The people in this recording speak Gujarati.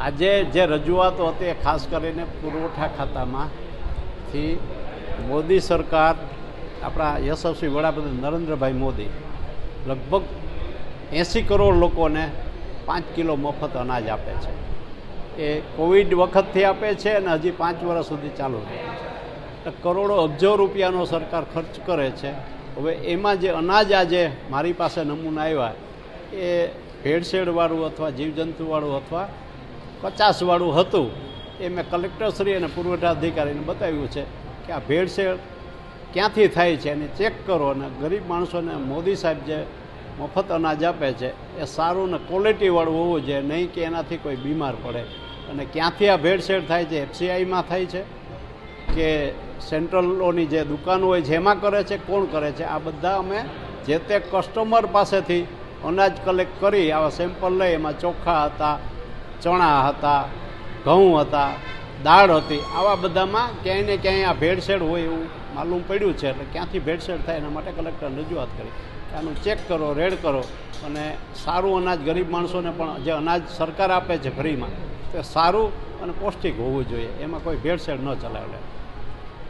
આજે જે રજૂઆતો હતી એ ખાસ કરીને પુરવઠા ખાતામાંથી મોદી સરકાર, આપણા યશસ્વી વડાપ્રધાન નરેન્દ્રભાઈ મોદી લગભગ 80 કરોડ લોકોને 5 કિલો મફત અનાજ આપે છે. એ કોવિડ વખતથી આપે છે અને હજી 5 વર્ષ સુધી ચાલુ રહે છે. કરોડો અબજો રૂપિયાનો સરકાર ખર્ચ કરે છે. હવે એમાં જે અનાજ આજે મારી પાસે નમૂના આવ્યા એ ભેળસેળવાળું અથવા જીવજંતુવાળું અથવા કચાસવાળું હતું. એ મેં કલેક્ટરશ્રી અને પુરવઠા અધિકારીને બતાવ્યું છે કે આ ભેળસેળ ક્યાંથી થાય છે એને ચેક કરો અને ગરીબ માણસોને મોદી સાહેબ જે મફત અનાજ આપે છે એ સારું ને ક્વોલિટીવાળું હોવું જોઈએ, નહીં કે એનાથી કોઈ બીમાર પડે. અને ક્યાંથી આ ભેળસેળ થાય છે, FCIમાં થાય છે કે સેન્ટ્રલોની જે દુકાનો હોય છે એમાં કરે છે, કોણ કરે છે? આ બધા અમે જે તે કસ્ટમર પાસેથી અનાજ કલેક્ટ કરી આવા સેમ્પલ લઈ, એમાં ચોખા હતા, ચણા હતા, ઘઉં હતા, દાળ હતી, આવા બધામાં ક્યાંય ને ક્યાંય આ ભેળસેળ હોય એવું માલુમ પડ્યું છે. એટલે ક્યાંથી ભેળસેળ થાય એના માટે કલેક્ટરને રજૂઆત કરી કે આનું ચેક કરો, રેડ કરો અને સારું અનાજ ગરીબ માણસોને પણ જે અનાજ સરકાર આપે છે ફ્રીમાં તે સારું અને પૌષ્ટિક હોવું જોઈએ, એમાં કોઈ ભેળસેળ ન ચલાવે.